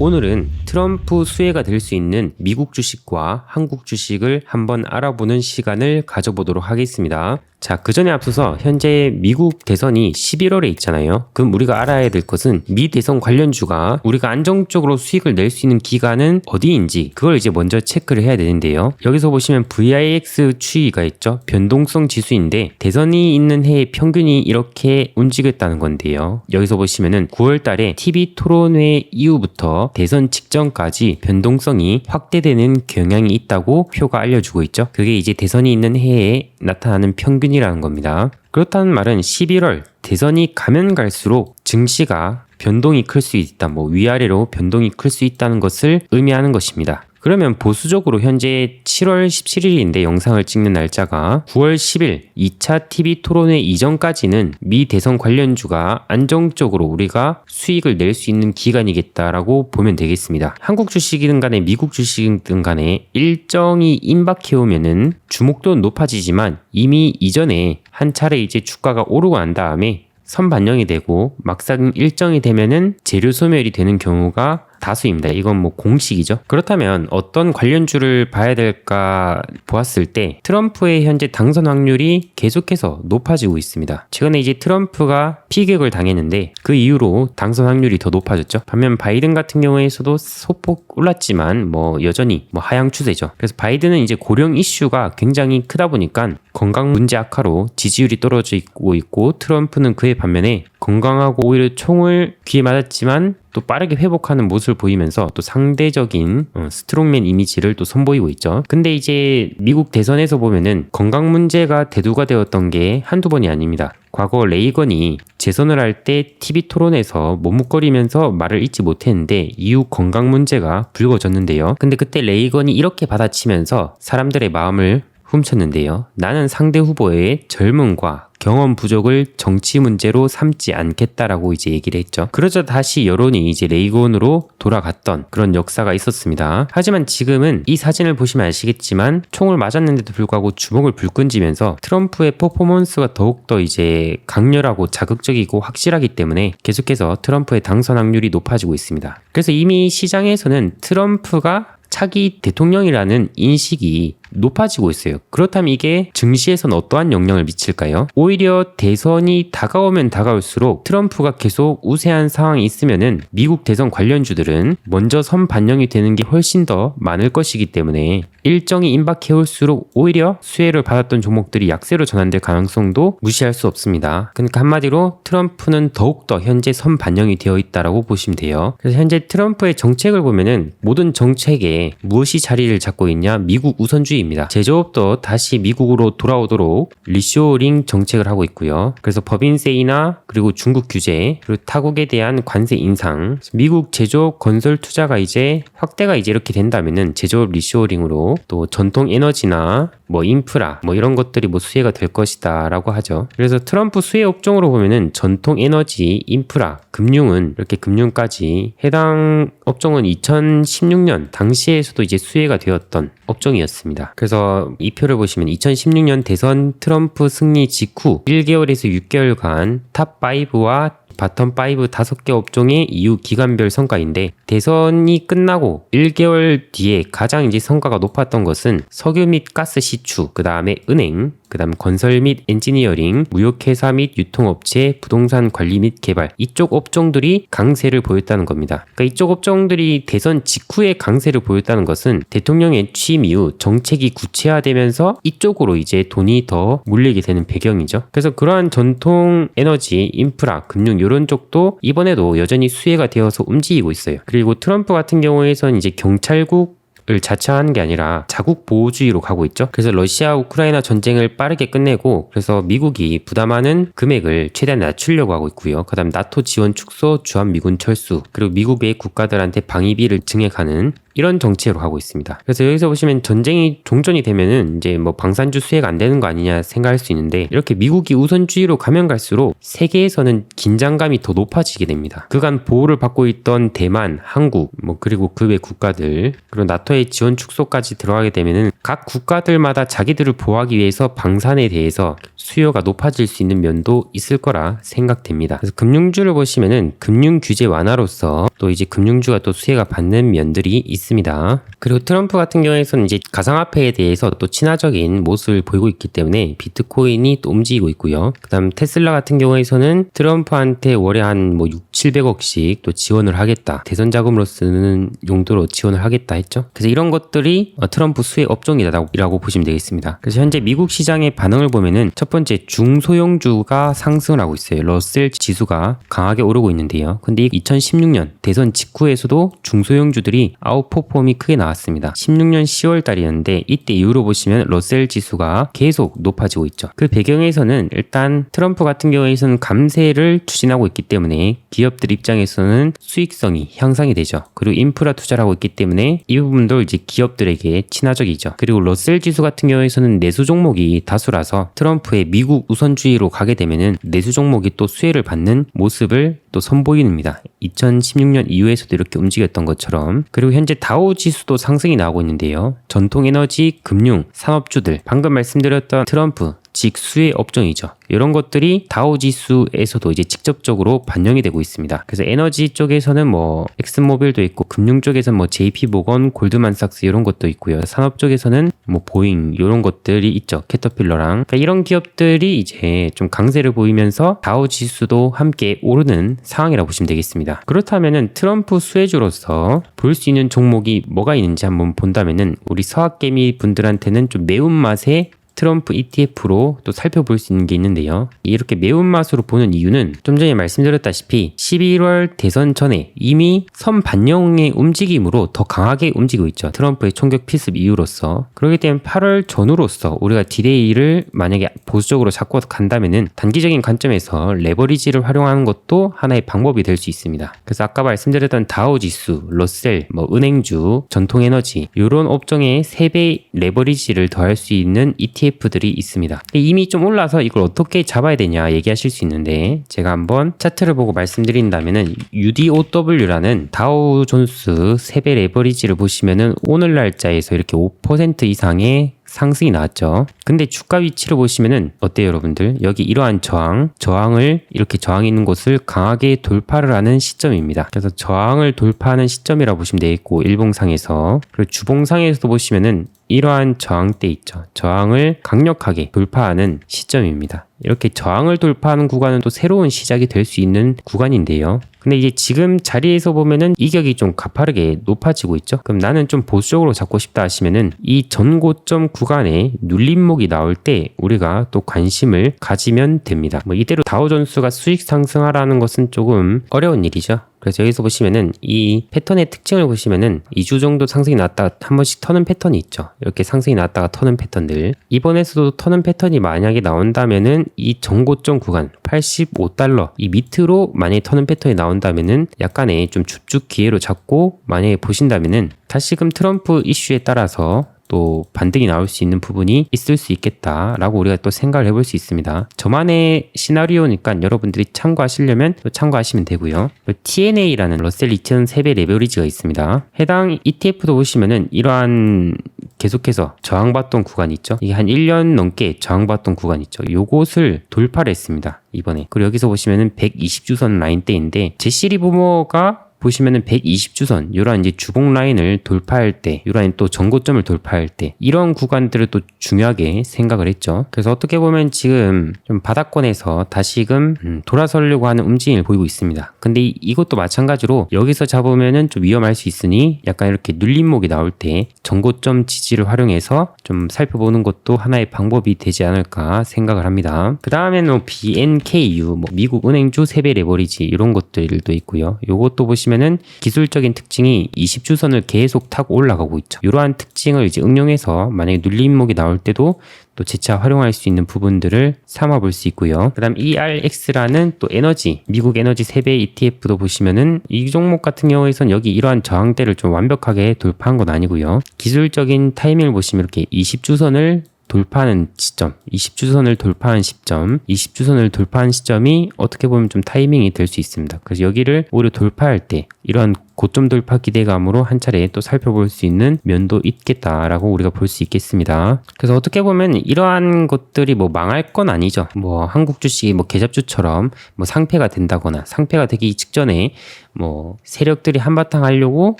오늘은 트럼프 수혜가 될 수 있는 미국 주식과 한국 주식을 한번 알아보는 시간을 가져보도록 하겠습니다. 자, 그 전에 앞서서 현재 미국 대선이 11월에 있잖아요. 그럼 우리가 알아야 될 것은 미 대선 관련주가 우리가 안정적으로 수익을 낼 수 있는 기간은 어디인지 그걸 이제 먼저 체크를 해야 되는데요. 여기서 보시면 VIX 추이가 있죠. 변동성 지수인데 대선이 있는 해의 평균이 이렇게 움직였다는 건데요. 여기서 보시면은 9월 달에 TV 토론회 이후부터 대선 직전까지 변동성이 확대되는 경향이 있다고 표가 알려주고 있죠. 그게 이제 대선이 있는 해에 나타나는 평균이라는 겁니다. 그렇다는 말은 11월 대선이 가면 갈수록 증시가 변동이 클 수 있다, 위아래로 변동이 클 수 있다는 것을 의미하는 것입니다. 그러면 보수적으로 현재 7월 17일인데 영상을 찍는 날짜가 9월 10일 2차 TV 토론회 이전까지는 미 대선 관련주가 안정적으로 우리가 수익을 낼 수 있는 기간이겠다라고 보면 되겠습니다. 한국 주식이든 간에 미국 주식이든 간에 일정이 임박해 오면은 주목도 높아지지만 이미 이전에 한 차례 이제 주가가 오르고 난 다음에 선반영이 되고 막상 일정이 되면은 재료 소멸이 되는 경우가 다수입니다. 이건 공식이죠. 그렇다면 어떤 관련주를 봐야 될까 보았을 때 트럼프의 현재 당선 확률이 계속해서 높아지고 있습니다. 최근에 이제 트럼프가 피격을 당했는데 그 이후로 당선 확률이 더 높아졌죠. 반면 바이든 같은 경우에서도 소폭 올랐지만 여전히 하향 추세죠. 그래서 바이든은 이제 고령 이슈가 굉장히 크다 보니까 건강 문제 악화로 지지율이 떨어지고 있고 트럼프는 그에 반면에 건강하고 오히려 총을 귀에 맞았지만 또 빠르게 회복하는 모습을 보이면서 또 상대적인 스트롱맨 이미지를 또 선보이고 있죠. 근데 이제 미국 대선에서 보면은 건강 문제가 대두가 되었던 게 한두 번이 아닙니다. 과거 레이건이 재선을 할 때 TV 토론에서 머뭇거리면서 말을 잇지 못했는데 이후 건강 문제가 불거졌는데요. 근데 그때 레이건이 이렇게 받아치면서 사람들의 마음을 훔쳤는데요. 나는 상대 후보의 젊음과 경험 부족을 정치 문제로 삼지 않겠다라고 이제 얘기를 했죠. 그러자 다시 여론이 이제 레이건으로 돌아갔던 그런 역사가 있었습니다. 하지만 지금은 이 사진을 보시면 아시겠지만 총을 맞았는데도 불구하고 주먹을 불끈쥐면서 트럼프의 퍼포먼스가 더욱더 이제 강렬하고 자극적이고 확실하기 때문에 계속해서 트럼프의 당선 확률이 높아지고 있습니다. 그래서 이미 시장에서는 트럼프가 차기 대통령이라는 인식이 높아지고 있어요. 그렇다면 이게 증시에서는 어떠한 영향을 미칠까요? 오히려 대선이 다가오면 다가올수록 트럼프가 계속 우세한 상황이 있으면은 미국 대선 관련주들은 먼저 선 반영이 되는 게 훨씬 더 많을 것이기 때문에 일정이 임박해 올수록 오히려 수혜를 받았던 종목들이 약세로 전환될 가능성도 무시할 수 없습니다. 그러니까 한마디로 트럼프는 더욱더 현재 선 반영이 되어 있다라고 보시면 돼요. 그래서 현재 트럼프의 정책을 보면은 모든 정책에 무엇이 자리를 잡고 있냐? 미국 우선주의 입니다. 제조업도 다시 미국으로 돌아오도록 리쇼어링 정책을 하고 있고요. 그래서 법인세이나 그리고 중국 규제 그리고 타국에 대한 관세 인상, 미국 제조업 건설 투자가 이제 확대가 이제 이렇게 된다면은 제조업 리쇼어링으로 또 전통 에너지나 인프라 이런 것들이 수혜가 될 것이다라고 하죠. 그래서 트럼프 수혜 업종으로 보면은 전통 에너지, 인프라, 금융은 이렇게 금융까지 해당 업종은 2016년 당시에서도 이제 수혜가 되었던 업종이었습니다. 그래서 이 표를 보시면 2016년 대선 트럼프 승리 직후 1개월에서 6개월간 탑5와 바텀 5 5개 업종의 이후 기간별 성과인데 대선이 끝나고 1개월 뒤에 가장 이제 성과가 높았던 것은 석유 및 가스 시추, 그 다음에 은행, 그 다음 건설 및 엔지니어링, 무역회사 및 유통업체, 부동산 관리 및 개발 이쪽 업종들이 강세를 보였다는 겁니다. 그러니까 이쪽 업종들이 대선 직후에 강세를 보였다는 것은 대통령의 취임 이후 정책이 구체화되면서 이쪽으로 이제 돈이 더 몰리게 되는 배경이죠. 그래서 그러한 전통 에너지, 인프라, 금융 이런 쪽도 이번에도 여전히 수혜가 되어서 움직이고 있어요. 그리고 트럼프 같은 경우에선 이제 경찰국 을 자처하는 게 아니라 자국 보호주의로 가고 있죠. 그래서 러시아 우크라이나 전쟁을 빠르게 끝내고 그래서 미국이 부담하는 금액을 최대한 낮추려고 하고 있고요. 그다음 나토 지원 축소, 주한 미군 철수, 그리고 미국 외 국가들한테 방위비를 증액하는 이런 정책으로 가고 있습니다. 그래서 여기서 보시면 전쟁이 종전이 되면은 이제 뭐 방산주 수혜가 안 되는 거 아니냐 생각할 수 있는데 이렇게 미국이 우선주의로 가면 갈수록 세계에서는 긴장감이 더 높아지게 됩니다. 그간 보호를 받고 있던 대만, 한국, 뭐 그리고 그 외 국가들 그리고 나토의 지원 축소까지 들어가게 되면은 각 국가들마다 자기들을 보호하기 위해서 방산에 대해서 수요가 높아질 수 있는 면도 있을 거라 생각됩니다. 그래서 금융주를 보시면은 금융 규제 완화로서 또 이제 금융주가 또 수혜가 받는 면들이 있습니다. 그리고 트럼프 같은 경우에서는 이제 가상화폐에 대해서 또 친화적인 모습을 보이고 있기 때문에 비트코인이 또 움직이고 있고요. 그다음 테슬라 같은 경우에서는 트럼프한테 월에 한 뭐 700억씩 또 지원을 하겠다. 대선 자금으로 쓰는 용도로 지원을 하겠다 했죠. 그래서 이런 것들이 트럼프 수혜 업종이라고 보시면 되겠습니다. 그래서 현재 미국 시장의 반응을 보면은 첫 번째 중소형주가 상승을 하고 있어요. 러셀 지수가 강하게 오르고 있는데요. 근데 2016년 대선 직후에서도 중소형주들이 아웃퍼폼이 크게 나왔습니다. 16년 10월 달이었는데 이때 이후로 보시면 러셀 지수가 계속 높아지고 있죠. 그 배경에서는 일단 트럼프 같은 경우에서는 감세를 추진하고 있기 때문에 기업들 입장에서는 수익성이 향상이 되죠. 그리고 인프라 투자를 하고 있기 때문에 이 부분도 이제 기업들에게 친화적이죠. 그리고 러셀 지수 같은 경우에서는 내수 종목이 다수라서 트럼프의 미국 우선주의로 가게 되면은 내수 종목이 또 수혜를 받는 모습을 또 선보입니다. 2016년 이후에서도 이렇게 움직였던 것처럼. 그리고 현재 다우 지수도 상승이 나오고 있는데요. 전통 에너지, 금융, 산업주들, 방금 말씀드렸던 트럼프 즉 수혜 업종이죠. 이런 것들이 다우 지수에서도 이제 직접적으로 반영이 되고 있습니다. 그래서 에너지 쪽에서는 뭐 엑슨모빌도 있고 금융 쪽에서는 뭐 JP모건, 골드만삭스 이런 것도 있고요. 산업 쪽에서는 뭐 보잉 이런 것들이 있죠. 캐터필러랑 그러니까 이런 기업들이 이제 좀 강세를 보이면서 다우 지수도 함께 오르는 상황이라고 보시면 되겠습니다. 그렇다면은 트럼프 수혜주로서 볼 수 있는 종목이 뭐가 있는지 한번 본다면은 우리 서학개미 분들한테는 좀 매운맛의 트럼프 ETF로 또 살펴볼 수 있는 게 있는데요. 이렇게 매운맛으로 보는 이유는 좀 전에 말씀드렸다시피 11월 대선 전에 이미 선반영의 움직임으로 더 강하게 움직이고 있죠. 트럼프의 총격 필습 이후로서. 그렇기 때문에 8월 전후로서 우리가 디데이를 만약에 보수적으로 잡고 간다면은 단기적인 관점에서 레버리지를 활용하는 것도 하나의 방법이 될 수 있습니다. 그래서 아까 말씀드렸던 다우지수, 러셀, 뭐 은행주, 전통에너지 이런 업종의 3배 레버리지를 더할 수 있는 ETF들이 있습니다. 이미 좀 올라서 이걸 어떻게 잡아야 되냐 얘기하실 수 있는데 제가 한번 차트를 보고 말씀드린다면은 UDOW라는 다우존스 3배 레버리지를 보시면은 오늘 날짜에서 이렇게 5% 이상의 상승이 나왔죠. 근데 주가 위치를 보시면은 어때요, 여러분들? 여기 이러한 저항을 이렇게 저항이 있는 곳을 강하게 돌파를 하는 시점입니다. 그래서 저항을 돌파하는 시점이라고 보시면 되겠고 일봉상에서 그리고 주봉상에서도 보시면은 이러한 저항대 있죠. 저항을 강력하게 돌파하는 시점입니다. 이렇게 저항을 돌파하는 구간은 또 새로운 시작이 될 수 있는 구간인데요. 근데 이제 지금 자리에서 보면은 이격이 좀 가파르게 높아지고 있죠. 그럼 나는 좀 보수적으로 잡고 싶다 하시면은 이 전고점 구간에 눌림목이 나올 때 우리가 또 관심을 가지면 됩니다. 뭐 이대로 다우존스가 수익 상승하라는 것은 조금 어려운 일이죠. 그래서 여기서 보시면은 이 패턴의 특징을 보시면은 2주 정도 상승이 나왔다가 한 번씩 터는 패턴이 있죠. 이렇게 상승이 나왔다가 터는 패턴들. 이번에서도 터는 패턴이 만약에 나온다면은 이 전고점 구간 85달러 이 밑으로 만약에 터는 패턴이 나온다면은 약간의 좀 줍줍 기회로 잡고 만약에 보신다면은 다시금 트럼프 이슈에 따라서 또 반등이 나올 수 있는 부분이 있을 수 있겠다라고 우리가 또 생각을 해볼 수 있습니다. 저만의 시나리오니까 여러분들이 참고하시려면 또 참고하시면 되고요. TNA라는 러셀 2003배 레버리지가 있습니다. 해당 ETF도 보시면은 이러한 계속해서 저항받던 구간이 있죠. 이게 한 1년 넘게 저항받던 구간이 있죠. 요것을 돌파를 했습니다. 이번에. 그리고 여기서 보시면은 120주선 라인대인데 제시리 부모가 보시면은 120주선, 요런 이제 주봉 라인을 돌파할 때, 요런 또 전고점을 돌파할 때, 이런 구간들을 또 중요하게 생각을 했죠. 그래서 어떻게 보면 지금 좀 바닥권에서 다시금 돌아서려고 하는 움직임을 보이고 있습니다. 근데 이것도 마찬가지로 여기서 잡으면은 좀 위험할 수 있으니 약간 이렇게 눌림목이 나올 때 전고점 지지를 활용해서 좀 살펴보는 것도 하나의 방법이 되지 않을까 생각을 합니다. 그 다음에는 BNKU, 뭐 미국 은행주 3배 레버리지 이런 것들도 있고요. 요것도 보시면 보시면은 기술적인 특징이 20주선을 계속 타고 올라가고 있죠. 이러한 특징을 이제 응용해서 만약에 눌림목이 나올 때도 또 재차 활용할 수 있는 부분들을 삼아 볼 수 있고요. 그다음 ERX라는 또 에너지, 미국 에너지 3배 ETF도 보시면은 이 종목 같은 경우에선 여기 이러한 저항대를 좀 완벽하게 돌파한 건 아니고요. 기술적인 타이밍을 보시면 이렇게 20주선을 돌파하는 시점, 20주선을 돌파한 시점, 20주선을 돌파한 시점이 어떻게 보면 좀 타이밍이 될 수 있습니다. 그래서 여기를 오히려 돌파할 때 이런 고점 돌파 기대감으로 한 차례 또 살펴볼 수 있는 면도 있겠다라고 우리가 볼 수 있겠습니다. 그래서 어떻게 보면 이러한 것들이 뭐 망할 건 아니죠. 뭐 한국 주식이 뭐 계잡주처럼 뭐 상폐가 된다거나 상폐가 되기 직전에 뭐 세력들이 한바탕 하려고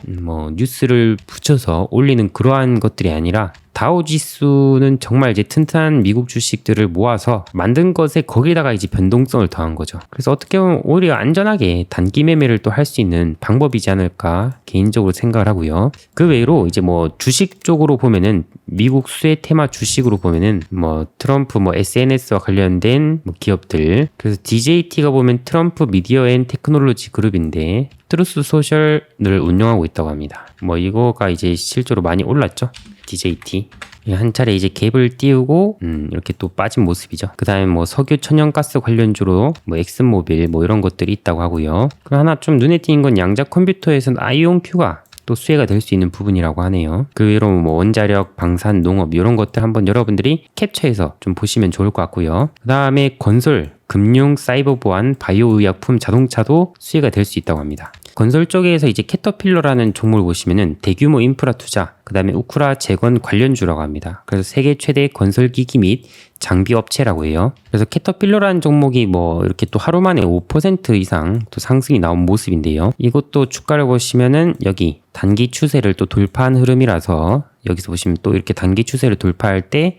뭐 뉴스를 붙여서 올리는 그러한 것들이 아니라 다우 지수는 정말 이제 튼튼한 미국 주식들을 모아서 만든 것에 거기다가 이제 변동성을 더한 거죠. 그래서 어떻게 보면 오히려 안전하게 단기 매매를 또 할 수 있는 방법이지 않을까 개인적으로 생각을 하고요. 그 외로 이제 뭐 주식 쪽으로 보면은 미국 수혜 테마 주식으로 보면은 뭐 트럼프 뭐 SNS와 관련된 뭐 기업들, 그래서 DJT가 보면 트럼프 미디어 앤 테크놀로지 그룹인데 트루스 소셜을 운영하고 있다고 합니다. 뭐 이거가 이제 실제로 많이 올랐죠. DJT. 한 차례 이제 갭을 띄우고 이렇게 또 빠진 모습이죠. 그 다음에 뭐 석유 천연가스 관련주로 뭐 엑슨모빌 뭐 이런 것들이 있다고 하고요. 그리고 하나 좀 눈에 띄는 건 양자 컴퓨터에서는 아이온큐가 또 수혜가 될 수 있는 부분이라고 하네요. 그 외로 뭐 원자력, 방산, 농업 이런 것들 한번 여러분들이 캡처해서 좀 보시면 좋을 것 같고요. 그 다음에 건설, 금융, 사이버 보안, 바이오 의약품, 자동차도 수혜가 될 수 있다고 합니다. 건설 쪽에서 이제 캐터필러라는 종목을 보시면은 대규모 인프라 투자, 그 다음에 우크라 재건 관련주라고 합니다. 그래서 세계 최대 건설기기 및 장비 업체라고 해요. 그래서 캐터필러라는 종목이 뭐 이렇게 또 하루 만에 5% 이상 또 상승이 나온 모습인데요. 이것도 주가를 보시면은 여기 단기 추세를 또 돌파한 흐름이라서 여기서 보시면 또 이렇게 단기 추세를 돌파할 때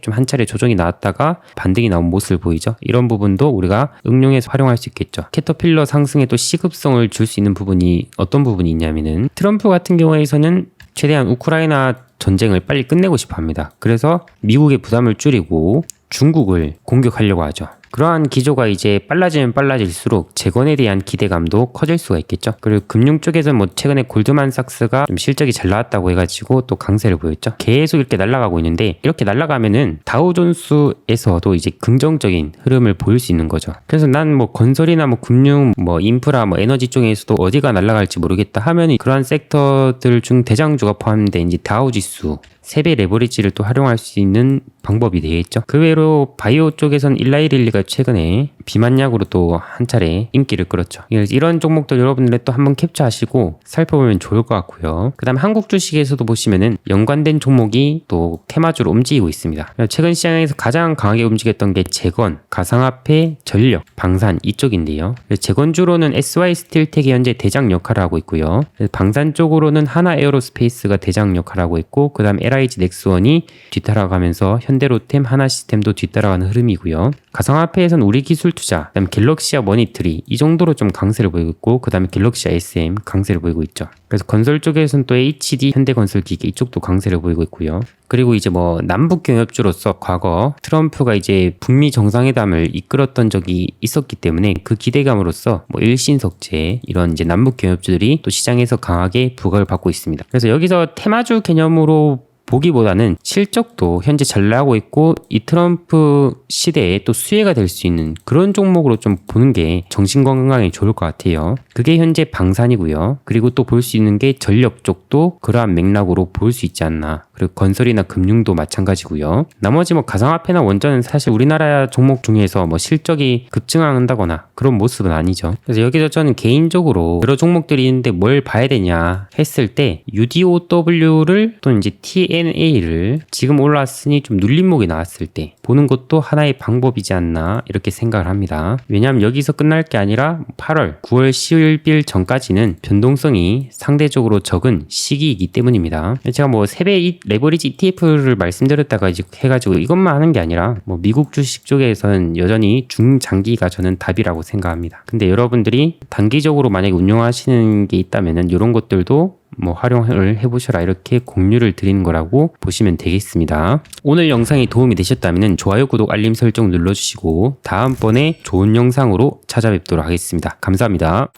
좀 한 차례 조정이 나왔다가 반등이 나온 모습을 보이죠. 이런 부분도 우리가 응용해서 활용할 수 있겠죠. 캐터필러 상승에 또 시급성을 줄 수 있는 부분이 어떤 부분이 있냐면은 트럼프 같은 경우에서는 최대한 우크라이나 전쟁을 빨리 끝내고 싶어 합니다. 그래서 미국의 부담을 줄이고 중국을 공격하려고 하죠. 그러한 기조가 이제 빨라지면 빨라질수록 재건에 대한 기대감도 커질 수가 있겠죠. 그리고 금융 쪽에서는 뭐 최근에 골드만삭스가 좀 실적이 잘 나왔다고 해가지고 또 강세를 보였죠. 계속 이렇게 날아가고 있는데 이렇게 날아가면은 다우존스에서도 이제 긍정적인 흐름을 보일 수 있는 거죠. 그래서 난 뭐 건설이나 뭐 금융, 뭐 인프라, 뭐 에너지 쪽에서도 어디가 날아갈지 모르겠다 하면 그러한 섹터들 중 대장주가 포함된 이제 다우지수 3배 레버리지를 또 활용할 수 있는 방법이 되겠죠. 그 외로 바이오 쪽에서는 일라이릴리가 최근에 비만약으로 또 한 차례 인기를 끌었죠. 이런 종목들 여러분들 또 한번 캡처하시고 살펴보면 좋을 것 같고요. 그 다음 한국 주식에서도 보시면은 연관된 종목이 또 테마주로 움직이고 있습니다. 최근 시장에서 가장 강하게 움직였던 게 재건, 가상화폐, 전력, 방산 이쪽인데요. 재건주로는 SY스틸텍이 현재 대장 역할을 하고 있고요. 방산 쪽으로는 하나에어로스페이스가 대장 역할을 하고 있고 그 다음 LIG 넥스원이 뒤따라가면서 현대로템, 하나시스템도 뒤따라가는 흐름이고요. 가상화폐에서는 우리기술투자, 그다음 갤럭시아 머니트리 이 정도로 좀 강세를 보이고 있고 그 다음에 갤럭시아 SM 강세를 보이고 있죠. 그래서 건설 쪽에서는 또 HD 현대건설기계 이쪽도 강세를 보이고 있고요. 그리고 이제 뭐 남북 경협주로서 과거 트럼프가 이제 북미 정상회담을 이끌었던 적이 있었기 때문에 그 기대감으로써 뭐 일신석재 이런 이제 남북 경협주들이 또 시장에서 강하게 부각을 받고 있습니다. 그래서 여기서 테마주 개념으로 보기보다는 실적도 현재 잘 나가고 있고 이 트럼프 시대에 또 수혜가 될 수 있는 그런 종목으로 좀 보는 게 정신건강에 좋을 것 같아요. 그게 현재 방산이고요. 그리고 또 볼 수 있는 게 전력 쪽도 그러한 맥락으로 볼 수 있지 않나. 그리고 건설이나 금융도 마찬가지고요. 나머지 뭐 가상화폐나 원전은 사실 우리나라 종목 중에서 뭐 실적이 급증한다거나 그런 모습은 아니죠. 그래서 여기서 저는 개인적으로 여러 종목들이 있는데 뭘 봐야 되냐 했을 때 UDOW를 또는 이제 TNA를 지금 올라왔으니 좀 눌림목이 나왔을 때 보는 것도 하나의 방법이지 않나 이렇게 생각을 합니다. 왜냐하면 여기서 끝날 게 아니라 8월, 9월 10일 전까지는 변동성이 상대적으로 적은 시기이기 때문입니다. 제가 뭐 3배 레버리지 ETF를 말씀드렸다가 이제 해가지고 이것만 하는 게 아니라 뭐 미국 주식 쪽에서는 여전히 중장기가 저는 답이라고 생각합니다. 근데 여러분들이 단기적으로 만약에 운용하시는 게 있다면은 이런 것들도 뭐 활용을 해보셔라 이렇게 공유를 드리는 거라고 보시면 되겠습니다. 오늘 영상이 도움이 되셨다면 좋아요, 구독, 알림 설정 눌러주시고 다음번에 좋은 영상으로 찾아뵙도록 하겠습니다. 감사합니다.